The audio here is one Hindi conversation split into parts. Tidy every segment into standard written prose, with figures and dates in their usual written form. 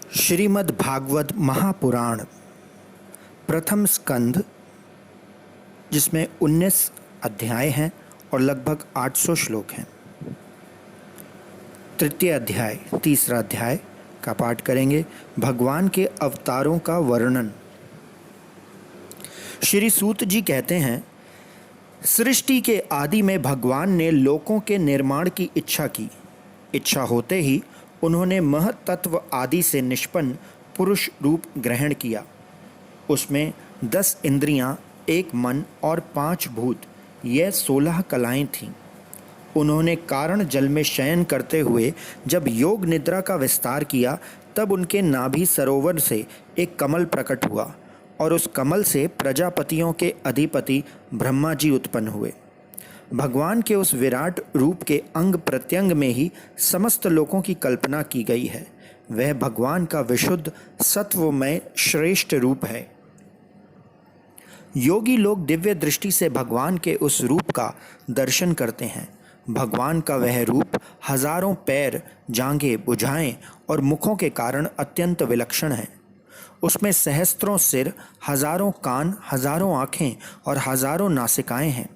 श्रीमद् भागवत महापुराण प्रथम स्कंध, जिसमें 19 अध्याय हैं और लगभग 800 श्लोक हैं। तृतीय अध्याय, तीसरा अध्याय का पाठ करेंगे। भगवान के अवतारों का वर्णन। श्री सूत जी कहते हैं, सृष्टि के आदि में भगवान ने लोकों के निर्माण की इच्छा की। इच्छा होते ही उन्होंने महतत्व आदि से निष्पन्न पुरुष रूप ग्रहण किया। उसमें 10 इंद्रियां, 1 मन और 5 भूत, यह 16 कलाएं थीं। उन्होंने कारण जल में शयन करते हुए जब योग निद्रा का विस्तार किया, तब उनके नाभि सरोवर से एक कमल प्रकट हुआ और उस कमल से प्रजापतियों के अधिपति ब्रह्मा जी उत्पन्न हुए। भगवान के उस विराट रूप के अंग प्रत्यंग में ही समस्त लोकों की कल्पना की गई है। वह भगवान का विशुद्ध सत्वमय श्रेष्ठ रूप है। योगी लोग दिव्य दृष्टि से भगवान के उस रूप का दर्शन करते हैं। भगवान का वह रूप हजारों पैर, जांघें, भुजाएं और मुखों के कारण अत्यंत विलक्षण है। उसमें सहस्त्रों सिर, हजारों कान, हजारों आँखें और हजारों नासिकाएं हैं।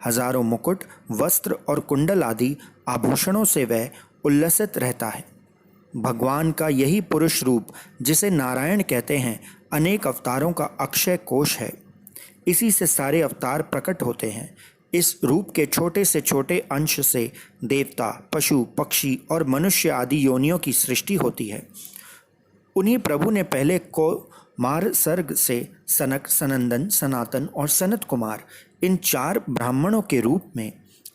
हजारों मुकुट, वस्त्र और कुंडल आदि आभूषणों से वह उल्लसित रहता है। भगवान का यही पुरुष रूप, जिसे नारायण कहते हैं, अनेक अवतारों का अक्षय कोश है। इसी से सारे अवतार प्रकट होते हैं। इस रूप के छोटे से छोटे अंश से देवता, पशु, पक्षी और मनुष्य आदि योनियों की सृष्टि होती है। उन्हीं प्रभु ने पहले कुमार सर्ग से सनक, सनंदन, सनातन और सनत कुमार, इन 4 ब्राह्मणों के रूप में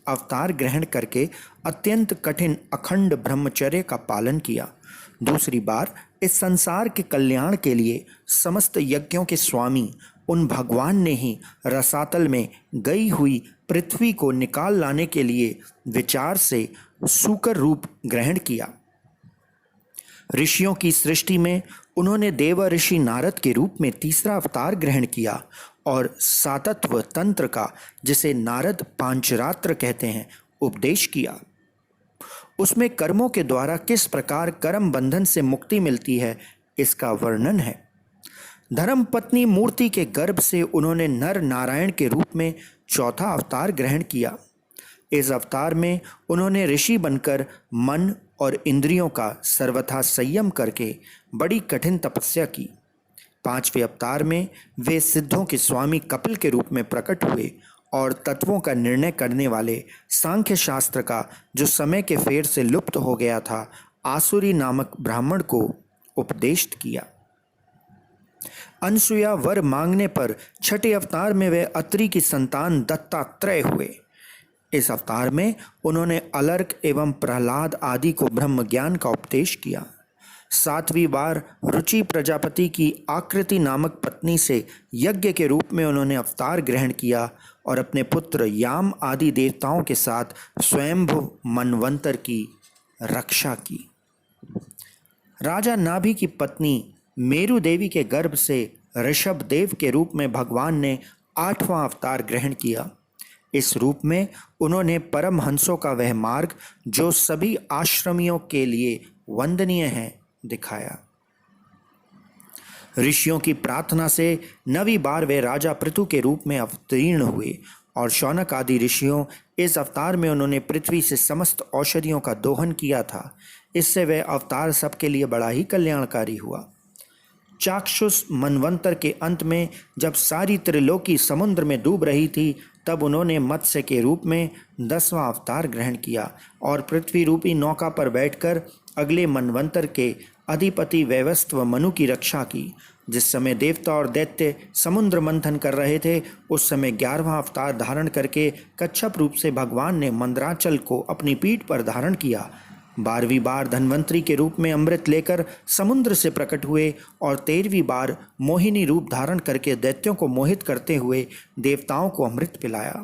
अवतार ग्रहण करके अत्यंत कठिन अखंड ब्रह्मचर्य का पालन किया। दूसरी बार इस संसार के कल्याण के लिए समस्त यज्ञों के स्वामी उन भगवान ने ही रसातल में गई हुई पृथ्वी को निकाल लाने के लिए विचार से सूकर रूप ग्रहण किया। ऋषियों की सृष्टि में उन्होंने देव ऋषि नारद के रूप में तीसरा अवतार ग्रहण किया और सातत्व तंत्र का, जिसे नारद पांचरात्र कहते हैं, उपदेश किया। उसमें कर्मों के द्वारा किस प्रकार कर्म बंधन से मुक्ति मिलती है, इसका वर्णन है। धर्मपत्नी मूर्ति के गर्भ से उन्होंने नर नारायण के रूप में चौथा अवतार ग्रहण किया। इस अवतार में उन्होंने ऋषि बनकर मन और इंद्रियों का सर्वथा संयम करके बड़ी कठिन तपस्या की। 5वें अवतार में वे सिद्धों के स्वामी कपिल के रूप में प्रकट हुए और तत्वों का निर्णय करने वाले सांख्य शास्त्र का, जो समय के फेर से लुप्त हो गया था, आसुरी नामक ब्राह्मण को उपदेश किया। अनसुया वर मांगने पर 6ठे अवतार में वे अत्रि की संतान दत्तात्रेय हुए। इस अवतार में उन्होंने अलर्क एवं प्रहलाद आदि को ब्रह्म ज्ञान का उपदेश किया। 7वीं बार रुचि प्रजापति की आकृति नामक पत्नी से यज्ञ के रूप में उन्होंने अवतार ग्रहण किया और अपने पुत्र याम आदि देवताओं के साथ स्वयंभु मनवंतर की रक्षा की। राजा नाभि की पत्नी मेरु देवी के गर्भ से ऋषभ देव के रूप में भगवान ने 8वां अवतार ग्रहण किया। इस रूप में उन्होंने परमहंसों का वह मार्ग, जो सभी आश्रमियों के लिए वंदनीय है, दिखाया। ऋषियों की प्रार्थना से 9वीं बार वे राजा पृथु के रूप में अवतीर्ण हुए और शौनक आदि ऋषियों, इस अवतार में उन्होंने पृथ्वी से समस्त औषधियों का दोहन किया था। इससे वह अवतार सबके लिए बड़ा ही कल्याणकारी हुआ। चाक्षुष मनवंतर के अंत में जब सारी त्रिलोकी समुद्र में डूब रही थी, तब उन्होंने मत्स्य के रूप में 10वां अवतार ग्रहण किया और पृथ्वी रूपी नौका पर बैठकर अगले मनवंतर के अधिपति वैवस्व मनु की रक्षा की। जिस समय देवता और दैत्य समुद्र मंथन कर रहे थे, उस समय 11वां अवतार धारण करके कच्छप रूप से भगवान ने मंदराचल को अपनी पीठ पर धारण किया। 12वीं बार धन्वंतरी के रूप में अमृत लेकर समुद्र से प्रकट हुए और 13वीं बार मोहिनी रूप धारण करके दैत्यों को मोहित करते हुए देवताओं को अमृत पिलाया।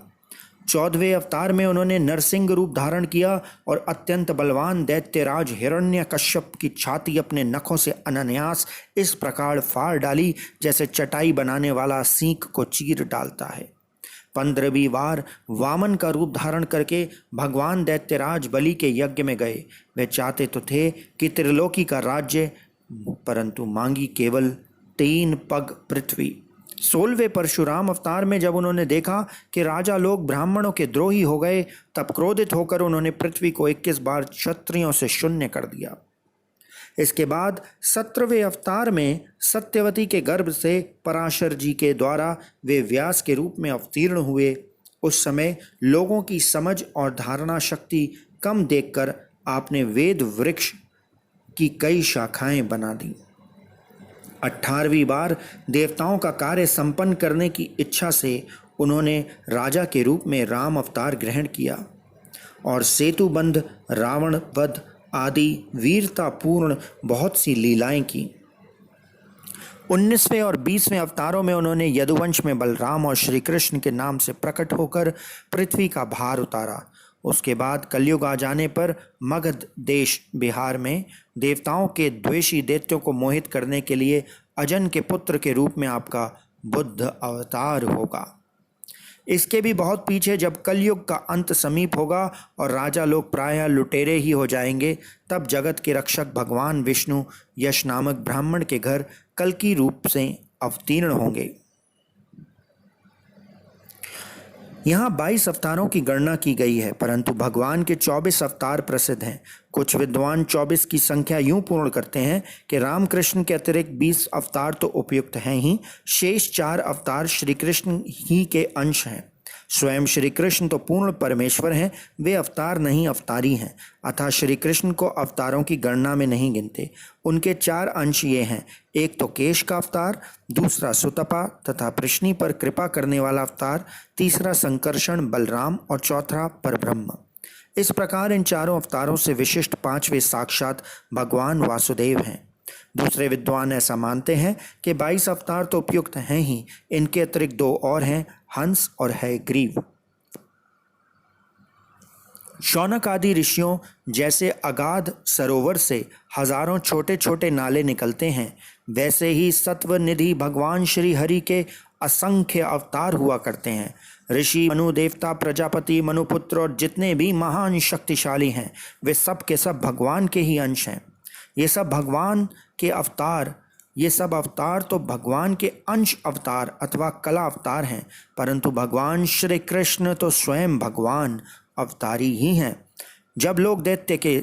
14वें अवतार में उन्होंने नरसिंह रूप धारण किया और अत्यंत बलवान दैत्यराज हिरण्यकश्यप की छाती अपने नखों से अनायास इस प्रकार फाड़ डाली, जैसे चटाई बनाने वाला सींक को चीर डालता है। 15वीं बार वामन का रूप धारण करके भगवान दैत्यराज बलि के यज्ञ में गए। वे चाहते तो थे कि त्रिलोकी का राज्य परंतु मांगी केवल 3 पग पृथ्वी। 16वें परशुराम अवतार में जब उन्होंने देखा कि राजा लोग ब्राह्मणों के द्रोही हो गए, तब क्रोधित होकर उन्होंने पृथ्वी को 21 बार क्षत्रियों से शून्य कर दिया। इसके बाद 17वें अवतार में सत्यवती के गर्भ से पराशर जी के द्वारा वे व्यास के रूप में अवतीर्ण हुए। उस समय लोगों की समझ और धारणा शक्ति कम देखकर आपने वेद वृक्ष की कई शाखाएं बना दी। 18वीं बार देवताओं का कार्य संपन्न करने की इच्छा से उन्होंने राजा के रूप में राम अवतार ग्रहण किया और सेतुबंध, रावण वध आदि वीरतापूर्ण बहुत सी लीलाएं की। 19वें और 20वें अवतारों में उन्होंने यदुवंश में बलराम और श्री कृष्ण के नाम से प्रकट होकर पृथ्वी का भार उतारा। उसके बाद कलयुग आ जाने पर मगध देश बिहार में देवताओं के द्वेषी दैत्यों को मोहित करने के लिए अजन के पुत्र के रूप में आपका बुद्ध अवतार होगा। इसके भी बहुत पीछे जब कलयुग का अंत समीप होगा और राजा लोग प्रायः लुटेरे ही हो जाएंगे, तब जगत के रक्षक भगवान विष्णु यश नामक ब्राह्मण के घर कल्कि रूप से अवतीर्ण होंगे। यहाँ 22 अवतारों की गणना की गई है, परंतु भगवान के 24 अवतार प्रसिद्ध हैं। कुछ विद्वान 24 की संख्या यूं पूर्ण करते हैं कि रामकृष्ण के अतिरिक्त 20 अवतार तो उपयुक्त हैं ही, शेष 4 अवतार श्री कृष्ण ही के अंश हैं। स्वयं श्री कृष्ण तो पूर्ण परमेश्वर हैं, वे अवतार नहीं अवतारी हैं, अतः श्री कृष्ण को अवतारों की गणना में नहीं गिनते। उनके 4 अंश ये हैं, एक तो केश का अवतार, दूसरा सुतपा तथा प्रश्नि पर कृपा करने वाला अवतार, तीसरा संकर्षण बलराम और चौथा परब्रह्म। इस प्रकार इन चारों अवतारों से विशिष्ट 5वें साक्षात भगवान वासुदेव हैं। दूसरे विद्वान ऐसा मानते हैं कि 22 अवतार तो उपयुक्त हैं ही, इनके अतिरिक्त 2 और हैं, हंस और हयग्रीव। शौनक आदि ऋषियों जैसे अगाध सरोवर से हजारों छोटे छोटे नाले निकलते हैं, वैसे ही सत्व निधि भगवान श्री हरि के असंख्य अवतार हुआ करते हैं। ऋषि, मनु, देवता, प्रजापति, मनुपुत्र और जितने भी महान शक्तिशाली हैं, वे सब के सब भगवान के ही अंश हैं। ये सब भगवान के अवतार, ये सब अवतार तो भगवान के अंश अवतार अथवा कला अवतार हैं, परंतु भगवान श्री कृष्ण तो स्वयं भगवान अवतारी ही हैं। जब लोग दैत्य के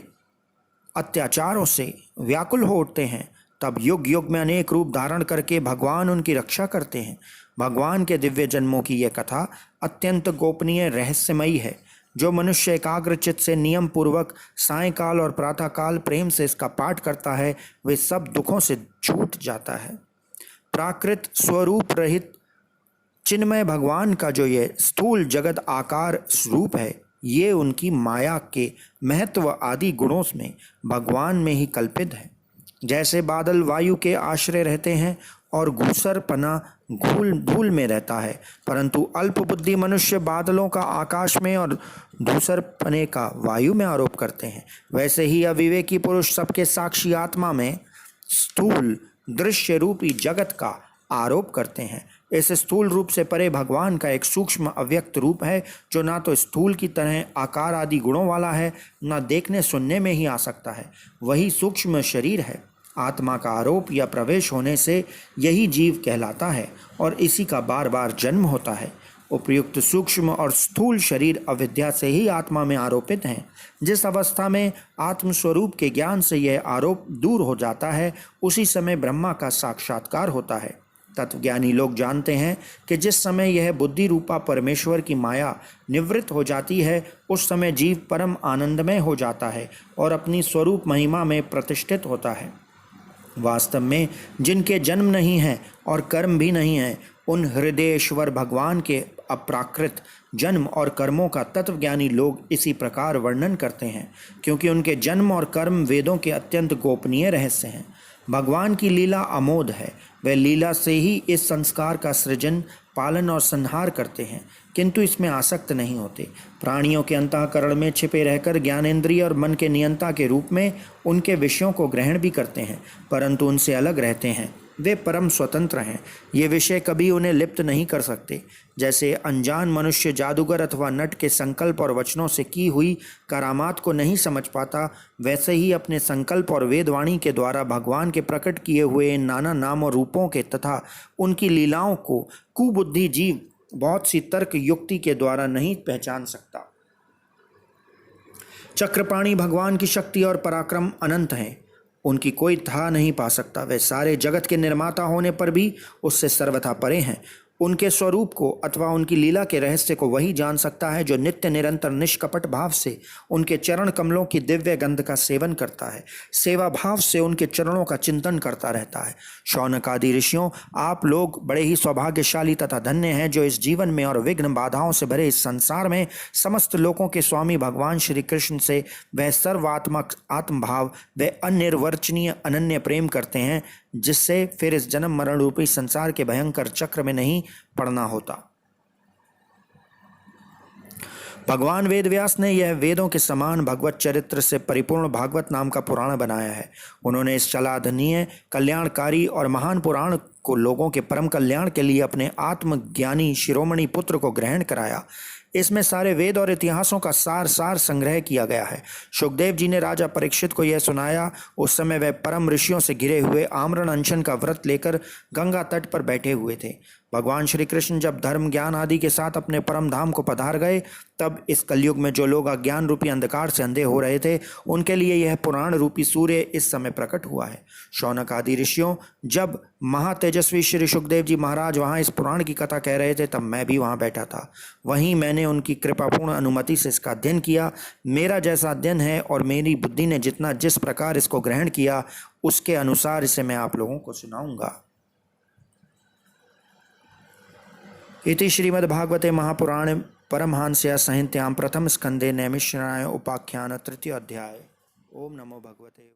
अत्याचारों से व्याकुल हो उठते हैं, तब युग युग में अनेक रूप धारण करके भगवान उनकी रक्षा करते हैं। भगवान के दिव्य जन्मों की यह कथा अत्यंत गोपनीय रहस्यमयी है। जो मनुष्य एकाग्रचित्त से नियम पूर्वक सायंकाल और प्रातःकाल प्रेम से इसका पाठ करता है, वे सब दुखों से छूट जाता है। प्राकृत स्वरूप रहित चिन्मय भगवान का जो ये स्थूल जगत आकार स्वरूप है, ये उनकी माया के महत्व आदि गुणों में भगवान में ही कल्पित है। जैसे बादल वायु के आश्रय रहते हैं और घूसरपना धूल में रहता है, परंतु अल्प बुद्धि मनुष्य बादलों का आकाश में और धूसरपने का वायु में आरोप करते हैं, वैसे ही अविवेकी पुरुष सबके साक्षी आत्मा में स्थूल दृश्य रूपी जगत का आरोप करते हैं। इस स्थूल रूप से परे भगवान का एक सूक्ष्म अव्यक्त रूप है, जो ना तो स्थूल की तरह आकार आदि गुणों वाला है, ना देखने सुनने में ही आ सकता है। वही सूक्ष्म शरीर है। आत्मा का आरोप या प्रवेश होने से यही जीव कहलाता है और इसी का बार बार जन्म होता है। उपर्युक्त सूक्ष्म और स्थूल शरीर अविद्या से ही आत्मा में आरोपित हैं। जिस अवस्था में आत्मस्वरूप के ज्ञान से यह आरोप दूर हो जाता है, उसी समय ब्रह्मा का साक्षात्कार होता है। तत्वज्ञानी लोग जानते हैं कि जिस समय यह बुद्धि रूपा परमेश्वर की माया निवृत्त हो जाती है, उस समय जीव परम आनंदमय हो जाता है और अपनी स्वरूप महिमा में प्रतिष्ठित होता है। वास्तव में जिनके जन्म नहीं है और कर्म भी नहीं है, उन हृदयेश्वर भगवान के अप्राकृत जन्म और कर्मों का तत्वज्ञानी लोग इसी प्रकार वर्णन करते हैं, क्योंकि उनके जन्म और कर्म वेदों के अत्यंत गोपनीय रहस्य हैं। भगवान की लीला अमोघ है। वे लीला से ही इस संस्कार का सृजन, पालन और संहार करते हैं, किंतु इसमें आसक्त नहीं होते। प्राणियों के अंतःकरण में छिपे रहकर ज्ञानेंद्रिय और मन के नियंता के रूप में उनके विषयों को ग्रहण भी करते हैं, परंतु उनसे अलग रहते हैं। वे परम स्वतंत्र हैं। ये विषय कभी उन्हें लिप्त नहीं कर सकते। जैसे अनजान मनुष्य जादूगर अथवा नट के संकल्प और वचनों से की हुई करामात को नहीं समझ पाता, वैसे ही अपने संकल्प और वेदवाणी के द्वारा भगवान के प्रकट किए हुए इन नाना नाम और रूपों के तथा उनकी लीलाओं को कुबुद्धि जीव बहुत सी तर्क युक्ति के द्वारा नहीं पहचान सकता। चक्रपाणी भगवान की शक्ति और पराक्रम अनंत हैं, उनकी कोई था नहीं पा सकता। वे सारे जगत के निर्माता होने पर भी उससे सर्वथा परे हैं। उनके स्वरूप को अथवा उनकी लीला के रहस्य को वही जान सकता है जो नित्य निरंतर निष्कपट भाव से उनके चरण कमलों की दिव्य गंध का सेवन करता है, सेवा भाव से उनके चरणों का चिंतन करता रहता है। शौनक आदि ऋषियों, आप लोग बड़े ही सौभाग्यशाली तथा धन्य हैं जो इस जीवन में और विघ्न बाधाओं से भरे इस संसार में समस्त लोकों के स्वामी भगवान श्री कृष्ण से वह सर्वात्मक आत्मभाव व अनिर्वचनीय अनन्य प्रेम करते हैं, जिससे फिर इस जन्म मरण रूपी संसार के भयंकर चक्र में नहीं पड़ना होता। भगवान वेदव्यास ने यह वेदों के समान भगवत चरित्र से परिपूर्ण भागवत नाम का पुराण बनाया है। उन्होंने इस चलाधनीय, कल्याणकारी और महान पुराण को लोगों के परम कल्याण के लिए अपने आत्मज्ञानी शिरोमणि पुत्र को ग्रहण कराया। इसमें सारे वेद और इतिहासों का सार संग्रह किया गया है। शुकदेव जी ने राजा परीक्षित को यह सुनाया। उस समय वह परम ऋषियों से घिरे हुए आमरण अनशन का व्रत लेकर गंगा तट पर बैठे हुए थे। भगवान श्री कृष्ण जब धर्म ज्ञान आदि के साथ अपने परम धाम को पधार गए, तब इस कलयुग में जो लोग अज्ञान रूपी अंधकार से अंधे हो रहे थे, उनके लिए यह पुराण रूपी सूर्य इस समय प्रकट हुआ है। शौनक आदि ऋषियों, जब महातेजस्वी श्री शुकदेव जी महाराज वहाँ इस पुराण की कथा कह रहे थे, तब मैं भी वहाँ बैठा था। वहीं मैंने उनकी कृपापूर्ण अनुमति से इसका अध्ययन किया। मेरा जैसा अध्ययन है और मेरी बुद्धि ने जिस प्रकार इसको ग्रहण किया, उसके अनुसार इसे मैं आप लोगों को सुनाऊंगा। इति श्रीमद्भागवते महापुराणे परमहंस्या संहितायां प्रथम स्कंदे नैमिषारण्य उपाख्यान तृतीय अध्याय। ओम नमो भगवते।